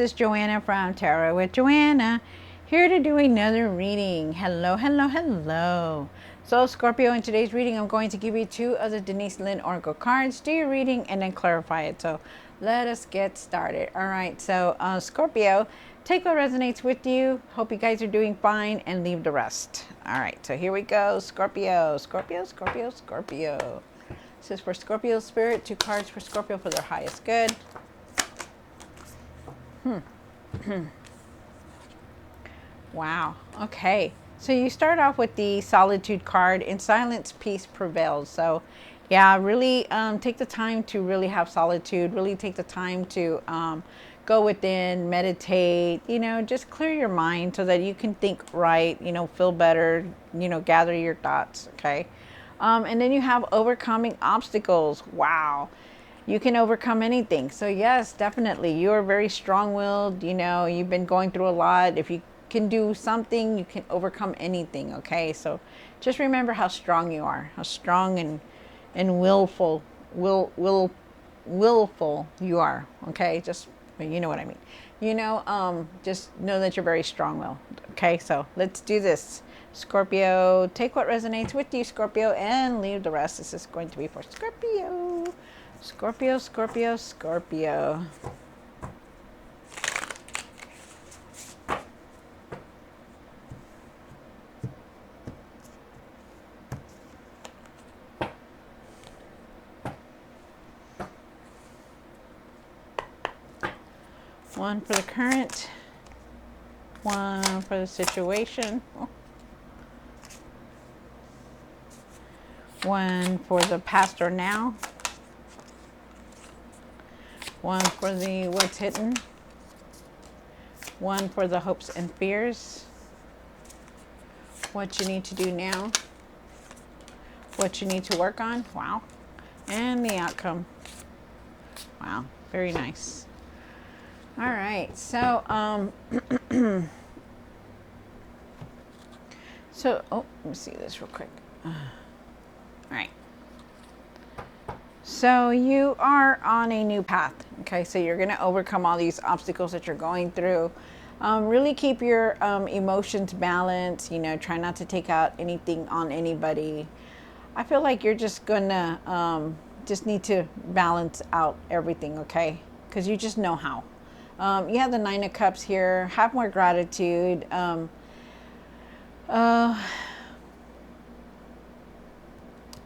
is Joanna from Tarot with Joanna, here to do another reading. Hello, hello, hello. So Scorpio, in today's reading, I'm going to give you two of the Denise Lynn Oracle cards, do your reading, and then clarify it. So let us get started. All right, so Scorpio, take what resonates with you. Hope you guys are doing fine, and leave the rest. All right, so here we go. Scorpio, Scorpio, Scorpio, Scorpio. This is for Scorpio spirit, two cards for Scorpio for their highest good. Wow. Okay. So you start off with the solitude card. In silence, peace prevails. So yeah, really take the time to really have solitude. Really take the time to go within, meditate, just clear your mind so that you can think right, feel better, gather your thoughts. Okay. And then you have overcoming obstacles. Wow. You can overcome anything. So yes, definitely. You're very strong-willed. You've been going through a lot. If you can do something, you can overcome anything. Okay. So just remember how strong you are, how strong and willful you are. Okay. Just, you know what I mean. Just know that you're very strong-willed. Okay. So let's do this. Scorpio, take what resonates with you, Scorpio, and leave the rest. This is going to be for Scorpio. Scorpio, Scorpio, Scorpio. One for the current, one for the situation. One for the past or now. One for the what's hidden. One for the hopes and fears. What you need to do now. What you need to work on. Wow. And the outcome. Wow. Very nice. All right. So, let me see this real quick. All right. So you are on a new path. Okay, so you're going to overcome all these obstacles that you're going through. Really keep your emotions balanced. Try not to take out anything on anybody. I feel like you're just going to just need to balance out everything, okay? Because you just know how. You have the Nine of Cups here. Have more gratitude.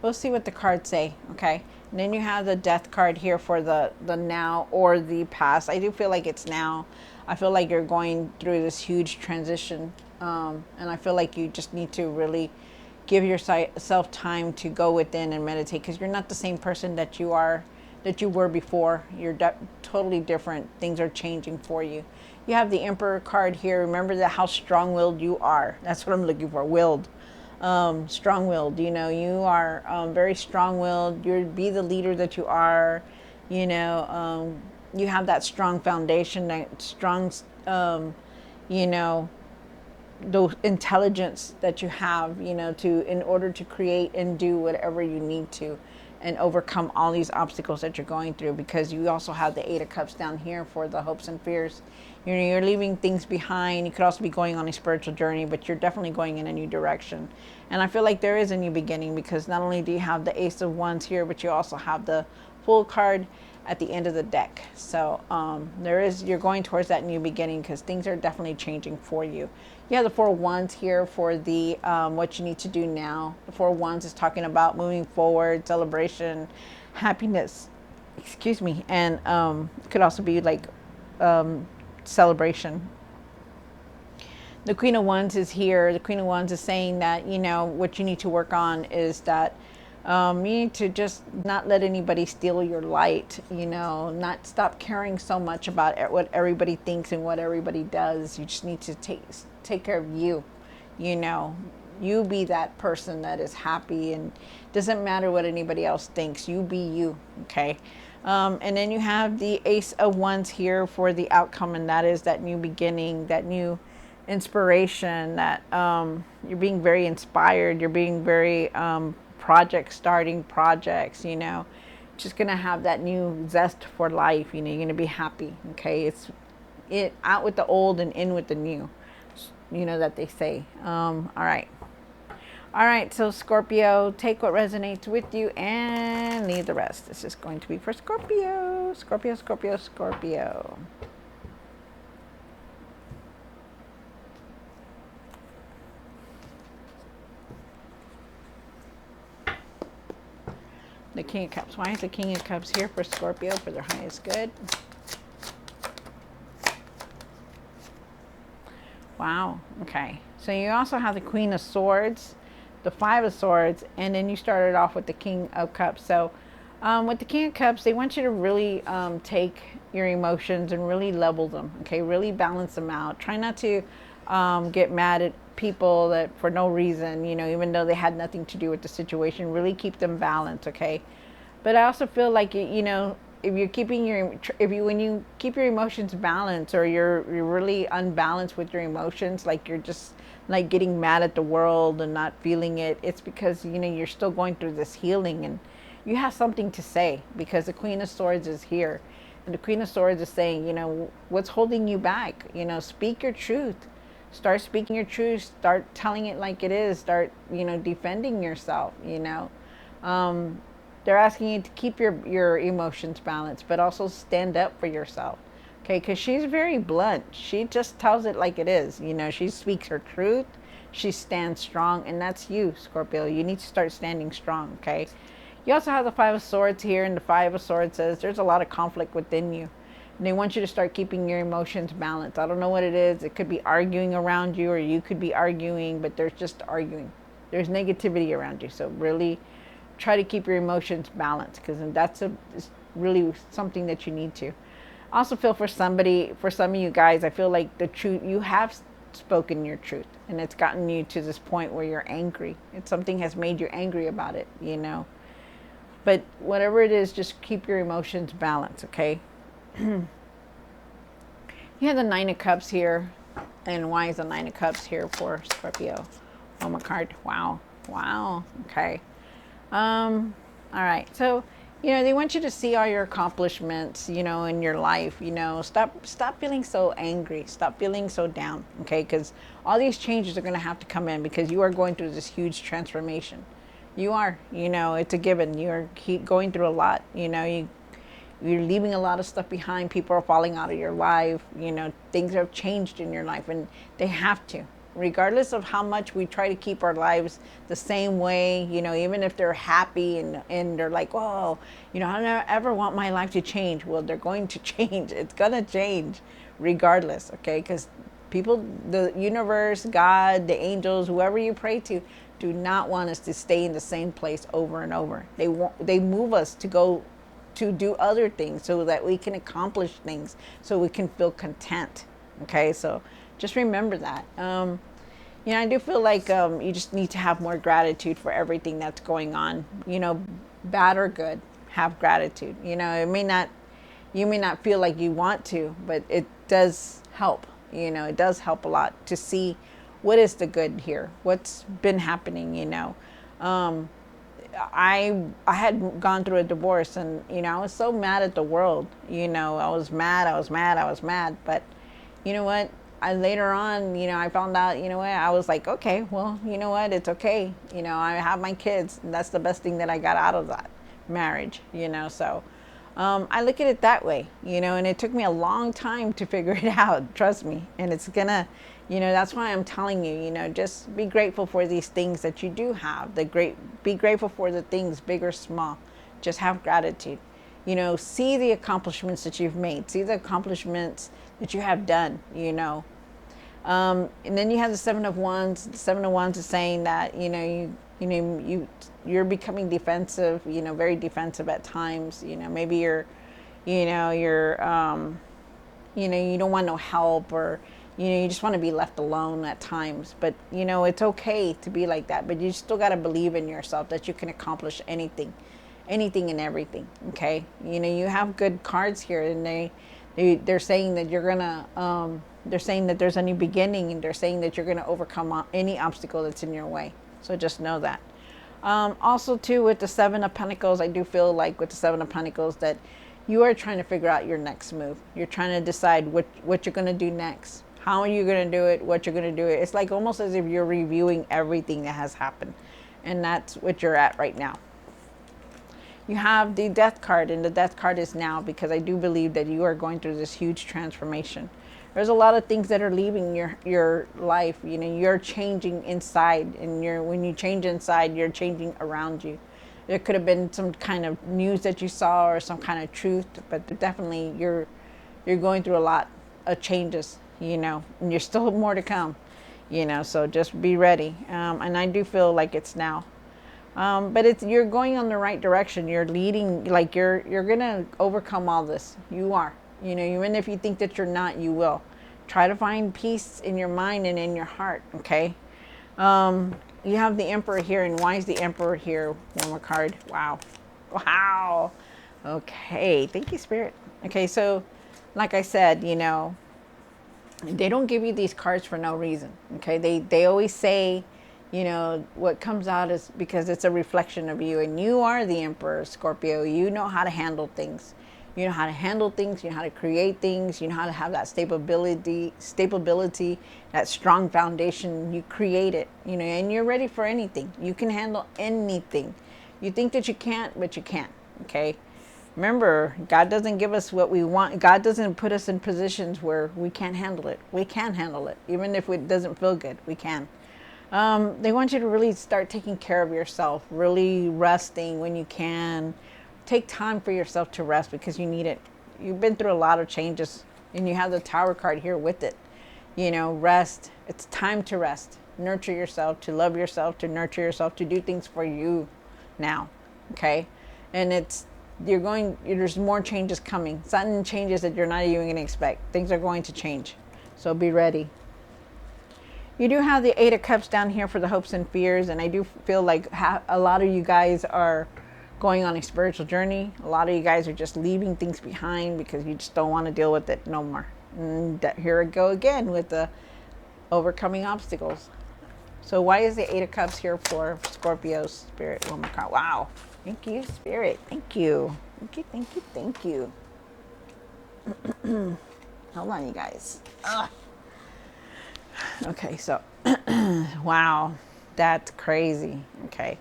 We'll see what the cards say, okay? And then you have the Death card here for the now or the past. I do feel like it's now. I feel like you're going through this huge transition. And I feel like you just need to really give yourself time to go within and meditate, because you're not the same person that you were before. You're totally different. Things are changing for you. You have the Emperor card here. Remember how strong-willed you are. That's what I'm looking for. Willed. Strong-willed, you are very strong-willed. You be the leader that you are. You have that strong foundation, that strong the intelligence that you have, in order to create and do whatever you need to and overcome all these obstacles that you're going through, because you also have the Eight of Cups down here for the hopes and fears. You're leaving things behind. You could also be going on a spiritual journey, but you're definitely going in a new direction. And I feel like there is a new beginning, because not only do you have the Ace of Wands here, but you also have the Fool card at the end of the deck. So you're going towards that new beginning, because things are definitely changing for you. You have the Four of Wands here for the what you need to do now. The Four of Wands is talking about moving forward, celebration, happiness, excuse me, and it could also be like celebration. The Queen of Wands is here. The Queen of Wands is saying that, what you need to work on is that you need to just not let anybody steal your light, not stop caring so much about what everybody thinks and what everybody does. You just need to take care of you, you be that person that is happy, and doesn't matter what anybody else thinks. You be you, okay? And then you have the Ace of Wands here for the outcome, and that is that new beginning, that new inspiration, that you're being very inspired. You're being very starting projects, just going to have that new zest for life. You're going to be happy, okay? It's out with the old and in with the new, that they say. All right, so Scorpio, take what resonates with you and leave the rest. This is going to be for Scorpio. Scorpio, Scorpio, Scorpio. The King of Cups. Why is the King of Cups here for Scorpio for their highest good? Wow. Okay. So you also have the Queen of Swords, the Five of Swords, and then you started off with the King of Cups. So with the King of Cups, they want you to really take your emotions and really level them. Okay. Really balance them out. Try not to get mad at people that for no reason, even though they had nothing to do with the situation. Really keep them balanced. Okay. But I also feel like, if you're keeping when you keep your emotions balanced, or you're really unbalanced with your emotions, like you're just like getting mad at the world and not feeling it, it's because you're still going through this healing, and you have something to say, because the Queen of Swords is here, and the Queen of Swords is saying, what's holding you back? Speak your truth. Start speaking your truth. Start telling it like it is. Start defending yourself. They're asking you to keep your emotions balanced, but also stand up for yourself. Okay, because she's very blunt. She just tells it like it is. She speaks her truth. She stands strong, and that's you, Scorpio. You need to start standing strong, okay? You also have the Five of Swords here, and the Five of Swords says there's a lot of conflict within you. And they want you to start keeping your emotions balanced. I don't know what it is. It could be arguing around you, or you could be arguing, but there's just arguing. There's negativity around you. So really try to keep your emotions balanced, because that's really something that you need to. I also feel for some of you guys, I feel like the truth, you have spoken your truth, and it's gotten you to this point where you're angry. Something has made you angry about it, But whatever it is, just keep your emotions balanced, okay? You have the Nine of Cups here. And why is the Nine of Cups here for Scorpio? Oh, my card. Wow. Okay. All right. So, they want you to see all your accomplishments, in your life. Stop feeling so angry. Stop feeling so down. Okay. Because all these changes are going to have to come in, because you are going through this huge transformation. You are, it's a given. You're going through a lot. You're leaving a lot of stuff behind. People are falling out of your life. Things have changed in your life, and they have to. Regardless of how much we try to keep our lives the same way, even if they're happy and they're like, oh, I don't ever want my life to change. Well, they're going to change. It's going to change regardless, okay? Because people, the universe, God, the angels, whoever you pray to, do not want us to stay in the same place over and over. They move us to go to do other things so that we can accomplish things, so we can feel content. Okay, so just remember that. I do feel like you just need to have more gratitude for everything that's going on. Bad or good, have gratitude. You may not feel like you want to, but it does help. It does help a lot to see what is the good here, what's been happening. I had gone through a divorce, and I was so mad at the world. I was mad. But you know what? Later on, I found out. I was like, okay, well, it's okay. I have my kids, and that's the best thing that I got out of that marriage. So I look at it that way. And it took me a long time to figure it out. Trust me, and it's gonna. That's why I'm telling you, just be grateful for these things that you do have. Be grateful for the things, big or small. Just have gratitude. See the accomplishments that you've made. See the accomplishments that you have done, And then you have the Seven of Wands. The Seven of Wands is saying that, you're becoming defensive, very defensive at times. Maybe you don't want no help, or you just want to be left alone at times. But it's okay to be like that, but you still got to believe in yourself that you can accomplish anything and everything. Okay, you have good cards here, and they're saying that you're gonna they're saying that there's a new beginning, and they're saying that you're gonna overcome any obstacle that's in your way. So just know that. Also too, with the Seven of Pentacles, I do feel like with the Seven of Pentacles that You are trying to figure out your next move. You're trying to decide what you're going to do next. How are you going to do it? What you're going to do it. It's like almost as if you're reviewing everything that has happened. And that's what you're at right now. You have the death card, and the death card is now, because I do believe that you are going through this huge transformation. There's a lot of things that are leaving your life. You know, you're changing inside, and when you change inside, you're changing around you. There could have been some kind of news that you saw or some kind of truth, but definitely you're going through a lot of changes, you know, and there's still more to come, you know, so just be ready. And I do feel like it's now. But you're going on the right direction. You're leading, like you're gonna overcome all this. You are, you know, even if you think that you're not, you will. Try to find peace in your mind and in your heart. Okay. You have the Emperor here, and why is the Emperor here? One more card. Wow. Wow. Okay. Thank you, Spirit. Okay. So, like I said, you know, they don't give you these cards for no reason. Okay. They always say, you know, what comes out is because it's a reflection of you, and you are the Emperor, Scorpio. You know how to handle things. You know how to handle things. You know how to create things. You know how to have that stability, that strong foundation. You create it, you know, and you're ready for anything. You can handle anything. You think that you can't, but you can. Okay. Remember, God doesn't give us what we want. God doesn't put us in positions where we can't handle it. We can handle it. Even if it doesn't feel good, we can. They want you to really start taking care of yourself, really resting when you can. Take time for yourself to rest because you need it. You've been through a lot of changes, and you have the Tower card here with it. You know, rest. It's time to rest. Nurture yourself, to love yourself, to nurture yourself, to do things for you now. Okay? And there's more changes coming. Sudden changes that you're not even going to expect. Things are going to change. So be ready. You do have the Eight of Cups down here for the hopes and fears, and I do feel like a lot of you guys are going on a spiritual journey. A lot of you guys are just leaving things behind because you just don't want to deal with it no more. And here we go again with the overcoming obstacles. So why is the Eight of Cups here for Scorpio, Spirit? One more card. Wow. Thank you, Spirit. Thank you. Thank you, thank you, thank you. Hold on, you guys. Ugh. Okay, so wow, that's crazy. Okay,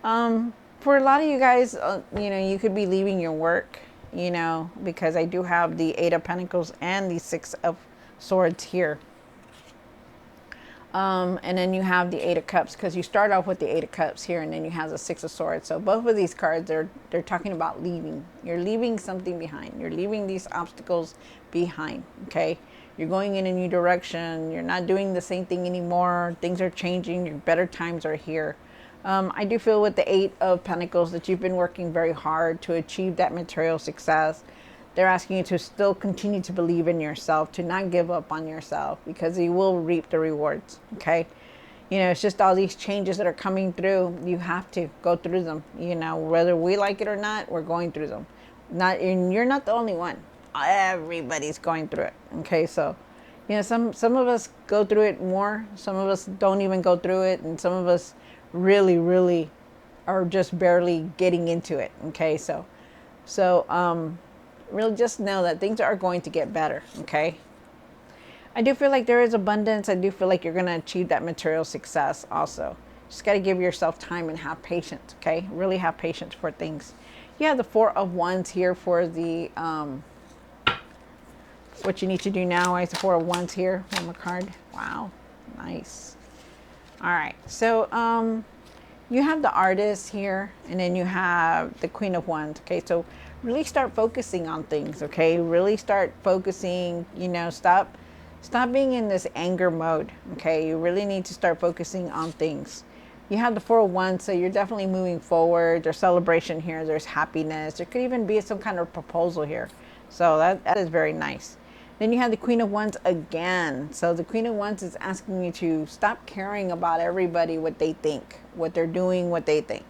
for a lot of you guys, you know, you could be leaving your work, you know, because I do have the Eight of Pentacles and the Six of Swords here. And then you have the Eight of Cups, because you start off with the Eight of Cups here, and then you have the Six of Swords. So both of these cards, they're talking about leaving. You're leaving something behind. You're leaving these obstacles behind. Okay. You're going in a new direction. You're not doing the same thing anymore. Things are changing. Your better times are here. I do feel with the Eight of Pentacles that you've been working very hard to achieve that material success. They're asking you to still continue to believe in yourself, to not give up on yourself, because you will reap the rewards. Okay. You know, it's just all these changes that are coming through. You have to go through them. You know, whether we like it or not, we're going through them. And you're not the only one. Everybody's going through it. Okay, so you know, some of us go through it more, some of us don't even go through it, and some of us really are just barely getting into it. Okay, so really just know that things are going to get better. Okay, I do feel like there is abundance. I do feel like you're going to achieve that material success also. Just got to give yourself time and have patience. Okay, really have patience for things. You have the Four of Wands here for the what you need to do now. I have the Four of Wands here. One more card. Wow. Nice. All right. So you have the Artist here, and then you have the Queen of Wands. Okay. So really start focusing on things. Okay. Really start focusing, you know, stop being in this anger mode. Okay. You really need to start focusing on things. You have the Four of Wands, so you're definitely moving forward. There's celebration here. There's happiness. There could even be some kind of proposal here. So that is very nice. Then you have the Queen of Wands again. So the Queen of Wands is asking you to stop caring about everybody, what they think, what they're doing, what they think.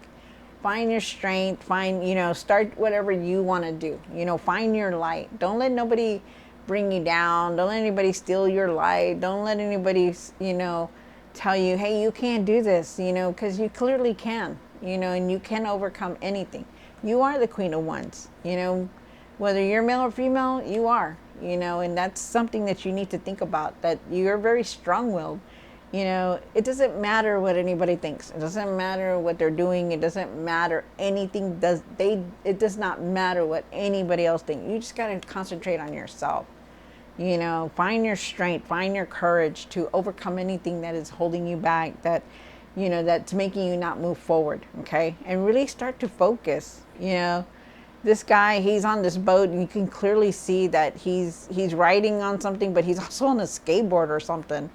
Find your strength. You know, start whatever you want to do. You know, find your light. Don't let nobody bring you down. Don't let anybody steal your light. Don't let anybody, you know, tell you, hey, you can't do this, you know, because you clearly can, you know, and you can overcome anything. You are the Queen of Wands, you know. Whether you're male or female, you are, and that's something that you need to think about, that you're very strong-willed. It doesn't matter what anybody thinks. It doesn't matter what they're doing. It doesn't matter anything. It does not matter what anybody else thinks. You just got to concentrate on yourself. Find your strength, find your courage to overcome anything that is holding you back, that's making you not move forward. Okay. And really start to focus. This guy, he's on this boat, and you can clearly see that he's riding on something, but he's also on a skateboard or something.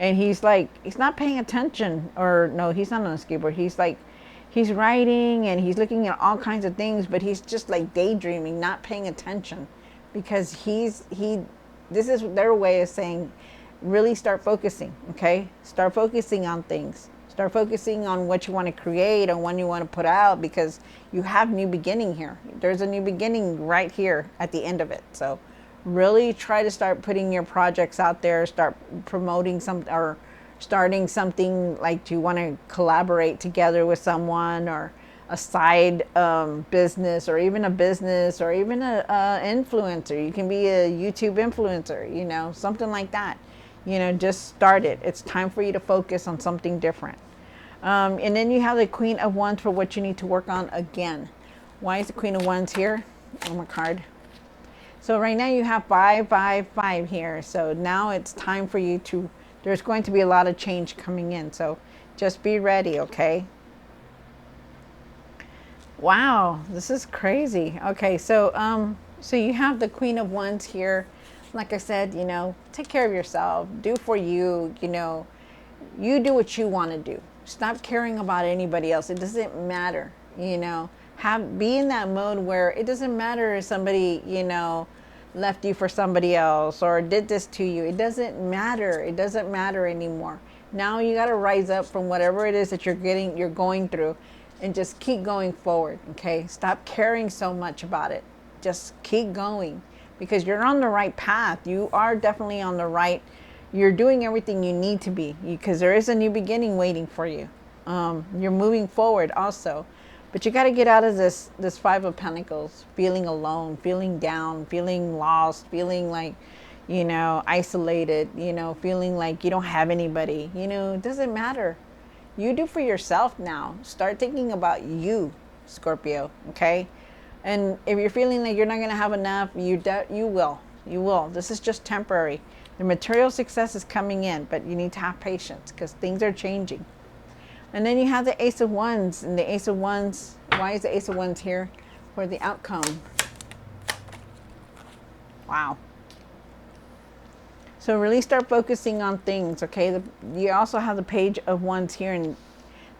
And he's not paying attention. Or no, he's not on a skateboard. He's riding, and he's looking at all kinds of things, but he's just like daydreaming, not paying attention, because this is their way of saying, really start focusing. Okay. Start focusing on things. Start focusing on what you want to create, on what you want to put out, because you have new beginning here. There's a new beginning right here at the end of it. So really try to start putting your projects out there, start promoting some, or starting something, like you want to collaborate together with someone, or a side business, or even a business, or even a influencer. You can be a YouTube influencer, something like that. Just start it. It's time for you to focus on something different. And then you have the Queen of Wands for what you need to work on again. Why is the Queen of Wands here on my card? So right now you have 5, 5, 5 here. So now it's time for you to, there's going to be a lot of change coming in. So just be ready, okay? Wow, this is crazy. Okay, so you have the Queen of Wands here. Like I said, take care of yourself. Do for you, you do what you want to do. Stop caring about anybody else. It doesn't matter, be in that mode where it doesn't matter if somebody, left you for somebody else or did this to you. It doesn't matter. It doesn't matter anymore. Now you got to rise up from whatever it is that you're going through, and just keep going forward. Okay. Stop caring so much about it. Just keep going. Because you're on the right path. You are definitely on the right. You're doing everything you need to be, because there is a new beginning waiting for you. You're moving forward also. But you got to get out of this 5 of Pentacles, feeling alone, feeling down, feeling lost, feeling like, isolated, feeling like you don't have anybody. It doesn't matter. You do for yourself now. Start thinking about you, Scorpio, okay? And if you're feeling like you're not going to have enough, you will. You will. This is just temporary. The material success is coming in, but you need to have patience, because things are changing. And then you have the Ace of Wands. And the Ace of Wands, why is the Ace of Wands here? For the outcome. Wow. So really start focusing on things, okay? You also have the Page of Wands here, and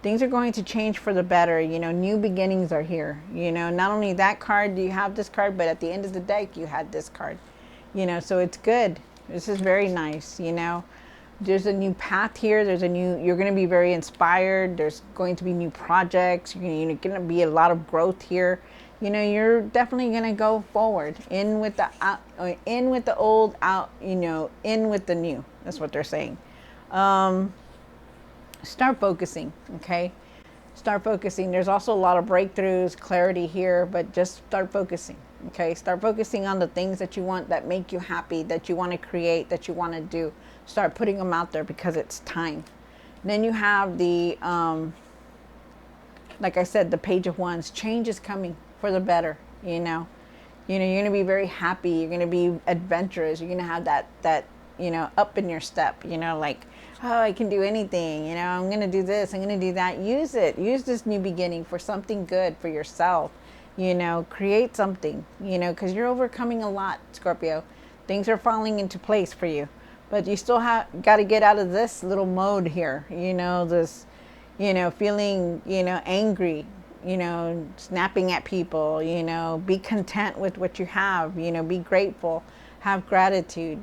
things are going to change for the better. New beginnings are here. Not only that card, you have this card, but at the end of the deck, you had this card. So it's good. This is very nice. There's a new path here. You're going to be very inspired. There's going to be new projects. You're going to be a lot of growth here. You're definitely going to go forward. In with the old, out, in with the new. That's what they're saying. Start focusing, okay? Start focusing. There's also a lot of breakthroughs, clarity here, but just start focusing, okay? Start focusing on the things that you want, that make you happy, that you want to create, that you want to do. Start putting them out there, because it's time. And then you have the, like I said, the Page of Wands. Change is coming for the better, you're going to be very happy. You're going to be adventurous. You're going to have that up in your step, like, oh, I can do anything, I'm going to do this, I'm going to do that. Use it. Use this new beginning for something good for yourself. Create something, because you're overcoming a lot, Scorpio. Things are falling into place for you. But you still got to get out of this little mode here, this, feeling, angry, snapping at people, be content with what you have, be grateful, have gratitude,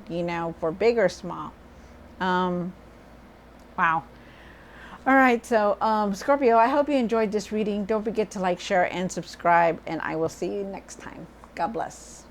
for big or small. Wow. All right. So, Scorpio, I hope you enjoyed this reading. Don't forget to like, share, and subscribe, and I will see you next time. God bless.